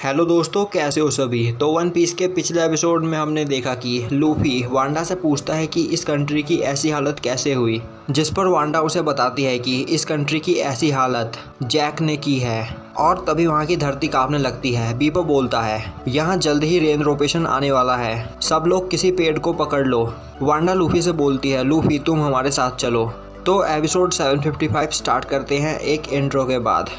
Hello दोस्तों, कैसे हो सभी। तो वन पीस के पिछले एपिसोड में हमने देखा कि लूफी वांडा से पूछता है कि इस कंट्री की ऐसी हालत कैसे हुई, जिस पर वांडा उसे बताती है कि इस कंट्री की ऐसी हालत जैक ने की है। और तभी वहाँ की धरती कांपने लगती है। बीपो बोलता है यहाँ जल्द ही रेन रोपेशन आने वाला है, सब लोग किसी पेड़ को पकड़ लो। वांडा लूफी से बोलती है लूफी तुम हमारे साथ चलो। तो एपिसोड 755 स्टार्ट करते हैं एक इंट्रो के बाद।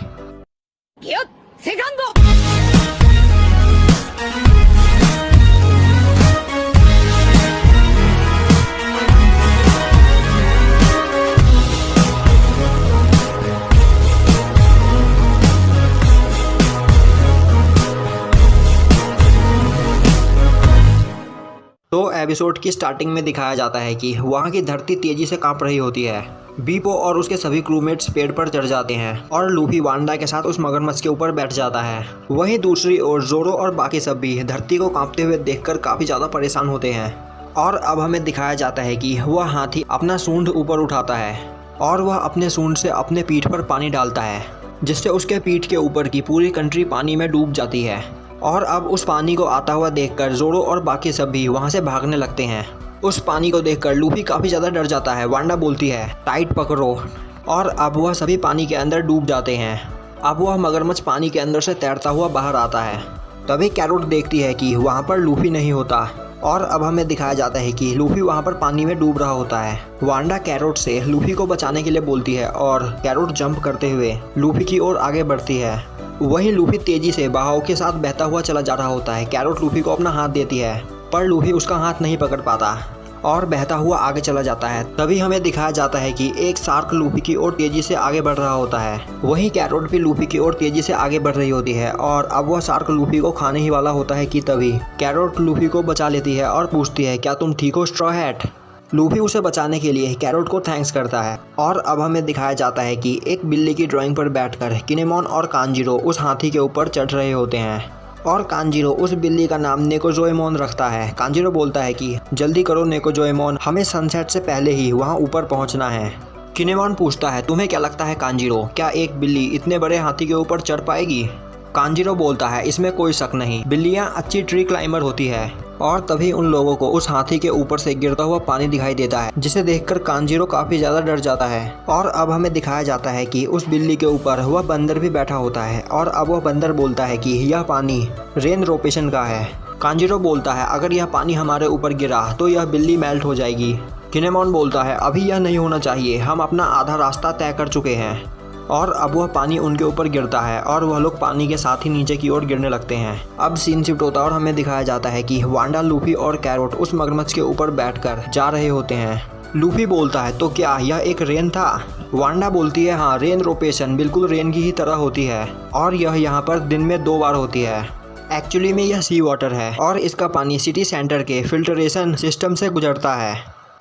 तो एपिसोड की स्टार्टिंग में दिखाया जाता है कि वहाँ की धरती तेजी से कांप रही होती है। बीपो और उसके सभी क्रूमेट्स पेड़ पर चढ़ जाते हैं और लूफी वांडा के साथ उस मगरमच्छ के ऊपर बैठ जाता है। वहीं दूसरी ओर जोरो और बाकी सब भी धरती को कांपते हुए देखकर काफ़ी ज़्यादा परेशान होते हैं। और अब हमें दिखाया जाता है कि वह हाथी अपना सूंड ऊपर उठाता है और वह अपने सूंड से अपने पीठ पर पानी डालता है, जिससे उसके पीठ के ऊपर की पूरी कंट्री पानी में डूब जाती है। और अब उस पानी को आता हुआ देखकर जोरो और बाकी सब भी वहाँ से भागने लगते हैं। उस पानी को देखकर लूफी काफ़ी ज़्यादा डर जाता है। वांडा बोलती है टाइट पकड़ो, और अब वह सभी पानी के अंदर डूब जाते हैं। अब वह मगरमच्छ पानी के अंदर से तैरता हुआ बाहर आता है। तभी कैरोट देखती है कि वहाँ पर लूफी नहीं होता, और अब हमें दिखाया जाता है कि लूफी वहाँ पर पानी में डूब रहा होता है। वांडा कैरोट से लूफी को बचाने के लिए बोलती है और कैरोट जंप करते हुए लूफी की ओर आगे बढ़ती है। वहीं लूफी तेजी से बहाव के साथ बहता हुआ चला जा रहा होता है। कैरोट लूफी को अपना हाथ देती है, पर लूफी उसका हाथ नहीं पकड़ पाता और बहता हुआ आगे चला जाता है। तभी हमें दिखाया जाता है कि एक शार्क लूफी की ओर तेजी से आगे बढ़ रहा होता है। वहीं कैरोट भी लूफी की ओर तेजी से आगे बढ़ रही होती है और अब वह शार्क लूफी को खाने ही वाला होता है कि तभी कैरोट लूफी को बचा लेती है और पूछती है क्या तुम ठीक हो स्ट्रॉ हैट। लूफी उसे बचाने के लिए कैरोट को थैंक्स करता है। और अब हमें दिखाया जाता है कि एक बिल्ली की ड्राइंग पर बैठकर किनेमोन और कांजीरो उस हाथी के ऊपर चढ़ रहे होते हैं। और कांजीरो उस बिल्ली का नाम नेकोजोएमोन रखता है। कांजीरो बोलता है कि जल्दी करो नेकोजोएमोन, हमें सनसेट से पहले ही वहाँ ऊपर पहुँचना है। किनेमोन पूछता है तुम्हें क्या लगता है कांजीरो, क्या एक बिल्ली इतने बड़े हाथी के ऊपर चढ़ पाएगी। कांजीरो बोलता है इसमें कोई शक नहीं, बिल्लियाँ अच्छी ट्री क्लाइंबर होती है। और तभी उन लोगों को उस हाथी के ऊपर से गिरता हुआ पानी दिखाई देता है, जिसे देखकर कांजीरो काफ़ी ज़्यादा डर जाता है। और अब हमें दिखाया जाता है कि उस बिल्ली के ऊपर वह बंदर भी बैठा होता है। और अब वह बंदर बोलता है कि यह पानी रेन रोपेशन का है। कांजीरो बोलता है अगर यह पानी हमारे ऊपर गिरा तो यह बिल्ली मेल्ट हो जाएगी। किनेमोन बोलता है अभी यह नहीं होना चाहिए, हम अपना आधा रास्ता तय कर चुके हैं। और अब वह पानी उनके ऊपर गिरता है और वह लोग पानी के साथ ही नीचे की ओर गिरने लगते हैं। अब सीन शिफ्ट होता है और हमें दिखाया जाता है कि वांडा, लूफी और कैरोट उस मगरमच्छ के ऊपर बैठकर जा रहे होते हैं। लूफी बोलता है तो क्या यह एक रेन था। वांडा बोलती है हाँ, रेन रोपेशन बिल्कुल रेन की ही तरह होती है और यह यहाँ पर दिन में 2 बार होती है। एक्चुअली में यह सी वाटर है और इसका पानी सिटी सेंटर के फिल्ट्रेशन सिस्टम से गुजरता है,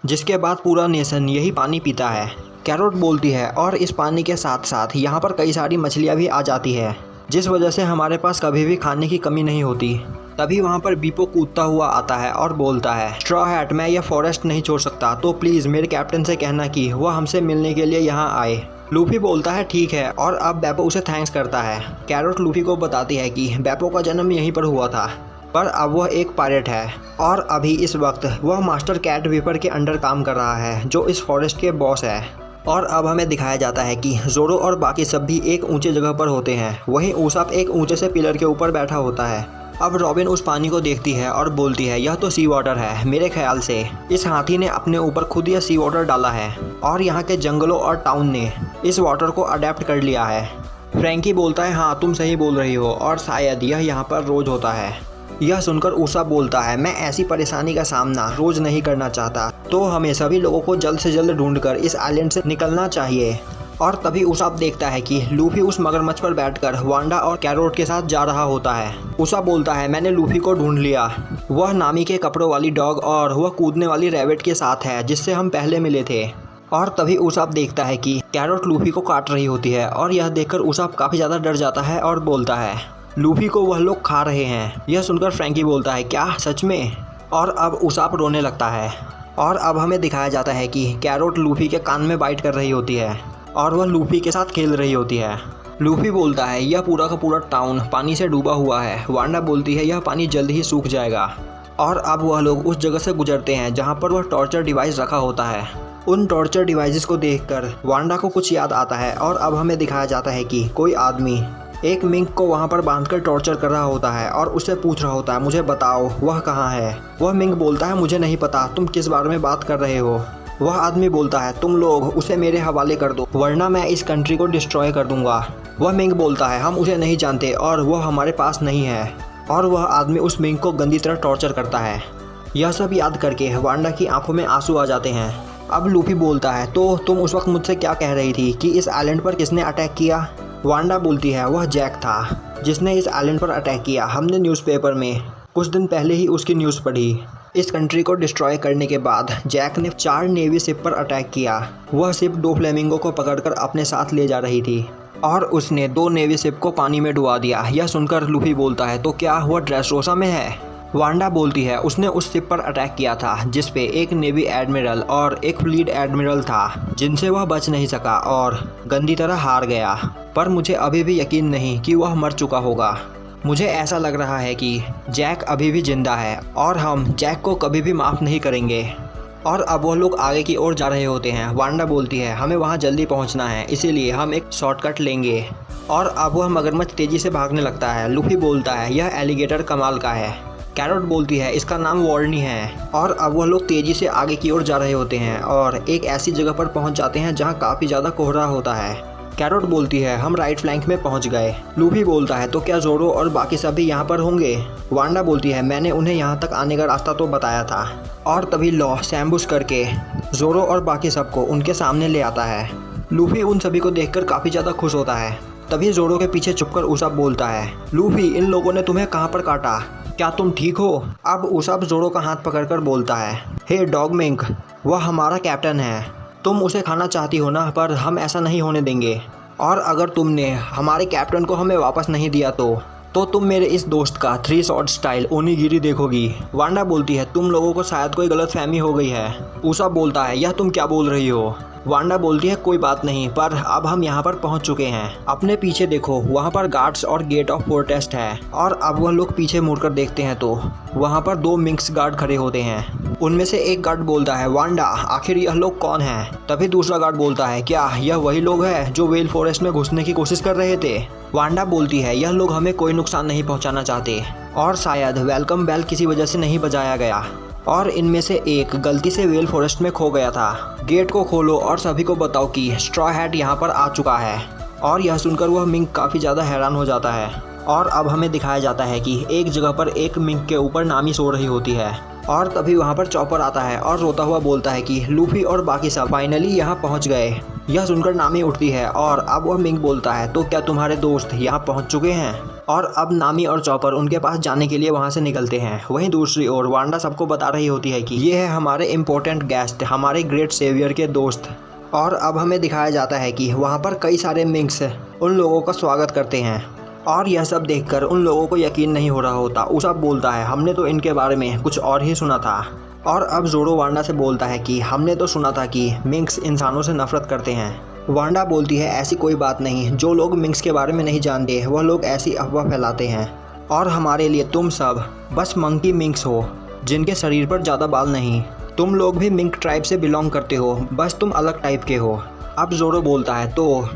जिसके बाद पूरा नेशन यही पानी पीता है। कैरोट बोलती है और इस पानी के साथ साथ यहाँ पर कई सारी मछलियाँ भी आ जाती है, जिस वजह से हमारे पास कभी भी खाने की कमी नहीं होती। तभी वहाँ पर बीपो कूदता हुआ आता है और बोलता है स्ट्रॉ हैट मैं यह फॉरेस्ट नहीं छोड़ सकता, तो प्लीज़ मेरे कैप्टन से कहना कि वह हमसे मिलने के लिए यहाँ आए। लूफी बोलता है ठीक है और अब बेपो उसे थैंक्स करता है। कैरोट लूफी को बताती है कि बेपो का जन्म यहीं पर हुआ था, पर अब वह एक पायरेट है और अभी इस वक्त वह मास्टर कैट वीपर के अंडर काम कर रहा है, जो इस फॉरेस्ट के बॉस है। और अब हमें दिखाया जाता है कि जोरो और बाकी सब भी एक ऊंचे जगह पर होते हैं। वहीं उसाप एक ऊंचे से पिलर के ऊपर बैठा होता है। अब रॉबिन उस पानी को देखती है और बोलती है यह तो सी वाटर है, मेरे ख्याल से इस हाथी ने अपने ऊपर खुद यह सी वाटर डाला है और यहाँ के जंगलों और टाउन ने इस वाटर को अडेप्ट कर लिया है। फ्रैंकी बोलता है हाँ तुम सही बोल रही हो और शायद यह यहाँ पर रोज होता है। यह सुनकर उसाप बोलता है मैं ऐसी परेशानी का सामना रोज नहीं करना चाहता, तो हमें सभी लोगों को जल्द से जल्द ढूंढकर इस आइलैंड से निकलना चाहिए। और तभी उसाप देखता है कि लूफी उस मगरमच्छ पर बैठकर वांडा और कैरोट के साथ जा रहा होता है। उसाप बोलता है मैंने लूफी को ढूंढ लिया, वह नामी के कपड़ों वाली डॉग और वह कूदने वाली रैबिट के साथ है जिससे हम पहले मिले थे। और तभी उसाप देखता है कि कैरोट लूफी को काट रही होती है और यह देखकर उसाप काफ़ी ज़्यादा डर जाता है और बोलता है लूफी को वह लोग खा रहे हैं। यह सुनकर फ्रैंकी बोलता है क्या सच में। और अब उसाप रोने लगता है। और अब हमें दिखाया जाता है कि कैरोट लूफी के कान में बाइट कर रही होती है और वह लूफी के साथ खेल रही होती है। लूफी बोलता है यह पूरा का पूरा टाउन पानी से डूबा हुआ है। वांडा बोलती है यह पानी जल्द ही सूख जाएगा। और अब वह लोग उस जगह से गुजरते हैं जहाँ पर वह टॉर्चर डिवाइस रखा होता है। उन टॉर्चर डिवाइसेस को देखकर वांडा को कुछ याद आता है और अब हमें दिखाया जाता है कि कोई आदमी एक मिंक को वहाँ पर बांधकर टॉर्चर कर रहा होता है और उससे पूछ रहा होता है मुझे बताओ वह कहाँ है। वह मिंक बोलता है मुझे नहीं पता, तुम किस बारे में बात कर रहे हो। वह आदमी बोलता है तुम लोग उसे मेरे हवाले कर दो वरना मैं इस कंट्री को डिस्ट्रॉय कर दूंगा। वह मिंक बोलता है हम उसे नहीं जानते और वह हमारे पास नहीं है। और वह आदमी उस मिंक को गंदी तरह टॉर्चर करता है। यह सब याद करके वांडा की आंखों में आंसू आ जाते हैं। अब लूफी बोलता है तो तुम उस वक्त मुझसे क्या कह रही थी कि इस आइलैंड पर किसने अटैक किया। वांडा बोलती है वह जैक था जिसने इस आइलैंड पर अटैक किया। हमने न्यूज़पेपर में कुछ दिन पहले ही उसकी न्यूज़ पढ़ी। इस कंट्री को डिस्ट्रॉय करने के बाद जैक ने 4 नेवी शिप पर अटैक किया। वह शिप 2 फ्लेमिंगो को पकड़कर अपने साथ ले जा रही थी और उसने 2 नेवी शिप को पानी में डुबा दिया। यह सुनकर लूफी बोलता है तो क्या वह ड्रेसरोसा में है। वांडा बोलती है उसने उस शिप पर अटैक किया था जिस पे एक नेवी एडमिरल और एक फ्लीट एडमिरल था जिनसे वह बच नहीं सका और गंदी तरह हार गया। पर मुझे अभी भी यकीन नहीं कि वह मर चुका होगा। मुझे ऐसा लग रहा है कि जैक अभी भी जिंदा है और हम जैक को कभी भी माफ़ नहीं करेंगे। और अब वह लोग आगे की ओर जा रहे होते हैं। वांडा बोलती है हमें वहां जल्दी पहुंचना है इसीलिए हम एक शॉर्टकट लेंगे। और अब वह मगरमच्छ तेज़ी से भागने लगता है। लूफी बोलता है यह एलिगेटर कमाल का है। कैरोट बोलती है इसका नाम वॉर्नी है। और अब वह लोग तेज़ी से आगे की ओर जा रहे होते हैं और एक ऐसी जगह पर पहुंच जाते हैं जहां काफ़ी ज़्यादा कोहरा होता है। कैरोट बोलती है हम राइट फ्लैंक में पहुंच गए। लूफी बोलता है तो क्या जोरो और बाकी सब भी यहाँ पर होंगे। वांडा बोलती है मैंने उन्हें यहाँ तक आने का रास्ता तो बताया था। और तभी लॉ सैम्बुश करके जोरो और बाकी सबको उनके सामने ले आता है। लूफी उन सभी को देखकर काफ़ी ज़्यादा खुश होता है। तभी जोरो के पीछे छुपकर उसाब बोलता है लूफी इन लोगों ने तुम्हें कहाँ पर काटा, क्या तुम ठीक हो। अब उसाब जोरो का हाथ पकड़कर बोलता है हे डॉग मिंक वह हमारा कैप्टन है, तुम उसे खाना चाहती हो ना, पर हम ऐसा नहीं होने देंगे। और अगर तुमने हमारे कैप्टन को हमें वापस नहीं दिया तो तुम मेरे इस दोस्त का 3 शॉट स्टाइल ओनीगिरी देखोगी। वांडा बोलती है तुम लोगों को शायद कोई गलतफहमी हो गई है। उसाब बोलता है यह तुम क्या बोल रही हो। वांडा बोलती है कोई बात नहीं, पर अब हम यहाँ पर पहुँच चुके हैं। अपने पीछे देखो वहाँ पर गार्ड्स और गेट ऑफ फोर्टेस्ट है। और अब वह लोग पीछे मुड़कर देखते हैं तो वहाँ पर 2 मिंक्स गार्ड खड़े होते हैं। उनमें से एक गार्ड बोलता है वांडा आखिर यह लोग कौन हैं। तभी दूसरा गार्ड बोलता है क्या यह वही लोग हैं जो वेल फॉरेस्ट में घुसने की कोशिश कर रहे थे। वांडा बोलती है यह लोग हमें कोई नुकसान नहीं पहुंचाना चाहते और शायद वेलकम बेल किसी वजह से नहीं बजाया गया और इनमें से एक गलती से वेल फॉरेस्ट में खो गया था। गेट को खोलो और सभी को बताओ कि स्ट्रॉ हैट यहाँ पर आ चुका है। और यह सुनकर वह मिंक काफ़ी ज़्यादा हैरान हो जाता है। और अब हमें दिखाया जाता है कि एक जगह पर एक मिंक के ऊपर नामी सो रही होती है। और तभी वहाँ पर चॉपर आता है और रोता हुआ बोलता है कि लूफी और बाकी सब फाइनली यहाँ पहुँच गए। यह सुनकर नामी उठती है और अब वह मिंक बोलता है तो क्या तुम्हारे दोस्त यहाँ पहुँच चुके हैं। और अब नामी और चॉपर उनके पास जाने के लिए वहाँ से निकलते हैं। वहीं दूसरी ओर वांडा सबको बता रही होती है कि ये है हमारे इम्पोर्टेंट गेस्ट, हमारे ग्रेट सेवियर के दोस्त। और अब हमें दिखाया जाता है कि वहाँ पर कई सारे मिंक्स उन लोगों का स्वागत करते हैं। और यह सब देखकर उन लोगों को यकीन नहीं हो रहा होता। उसाब बोलता है हमने तो इनके बारे में कुछ और ही सुना था। और अब जोरो वांडा से बोलता है कि हमने तो सुना था कि मिंक्स इंसानों से नफरत करते हैं। वांडा बोलती है ऐसी कोई बात नहीं, जो लोग मिंक्स के बारे में नहीं जानते वह लोग ऐसी अफवाह फैलाते हैं। और हमारे लिए तुम सब बस मंकी मिंक्स हो जिनके शरीर पर ज़्यादा बाल नहीं। तुम लोग भी मिंक ट्राइब से बिलोंग करते हो, बस तुम अलग टाइप के हो। अब जोरो बोलता है तो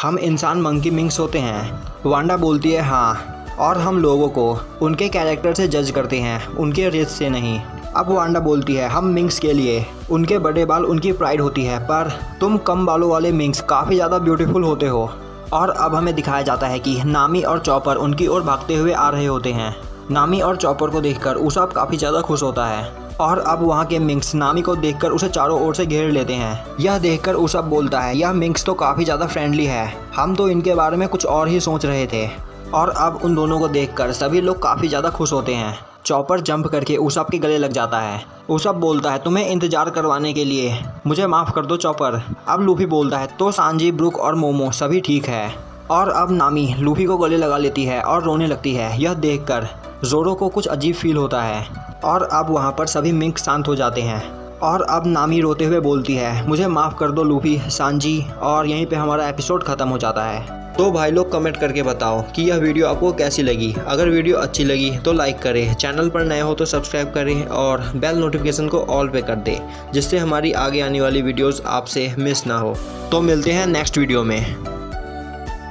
हम इंसान मंकी मिंक्स होते हैं। वांडा बोलती है हाँ, और हम लोगों को उनके कैरेक्टर से जज करते हैं, उनके रेस से नहीं। अब वांडा बोलती है हम मिंक्स के लिए उनके बड़े बाल उनकी प्राइड होती है, पर तुम कम बालों वाले मिंक्स काफ़ी ज़्यादा ब्यूटीफुल होते हो। और अब हमें दिखाया जाता है कि नामी और चॉपर उनकी ओर भागते हुए आ रहे होते हैं। नामी और चॉपर को देखकर उसाब काफ़ी ज़्यादा खुश होता है। और अब वहाँ के मिंक्स नामी को देखकर उसे चारों ओर से घेर लेते हैं। यह देखकर उसाब बोलता है यह मिंक्स तो काफ़ी ज़्यादा फ्रेंडली है, हम तो इनके बारे में कुछ और ही सोच रहे थे। और अब उन दोनों को देखकर सभी लोग काफ़ी ज़्यादा खुश होते हैं। चॉपर जंप करके उसाब के गले लग जाता है। उसाब बोलता है तुम्हें इंतज़ार करवाने के लिए मुझे माफ़ कर दो चॉपर। अब लूफी बोलता है तो सांजी, ब्रुक और मोमो सभी ठीक है। और अब नामी लूफी को गले लगा लेती है और रोने लगती है। यह देखकर जोरो को कुछ अजीब फील होता है। और अब वहाँ पर सभी मिंक शांत हो जाते हैं। और अब नामी रोते हुए बोलती है मुझे माफ़ कर दो लूफी, सांजी। और यहीं पे हमारा एपिसोड ख़त्म हो जाता है। तो भाई लोग कमेंट करके बताओ कि यह वीडियो आपको कैसी लगी। अगर वीडियो अच्छी लगी तो लाइक करें, चैनल पर नए हो तो सब्सक्राइब करें और बेल नोटिफिकेशन को ऑल पे कर दें, जिससे हमारी आगे आने वाली वीडियोस आपसे मिस ना हो। तो मिलते हैं नेक्स्ट वीडियो में।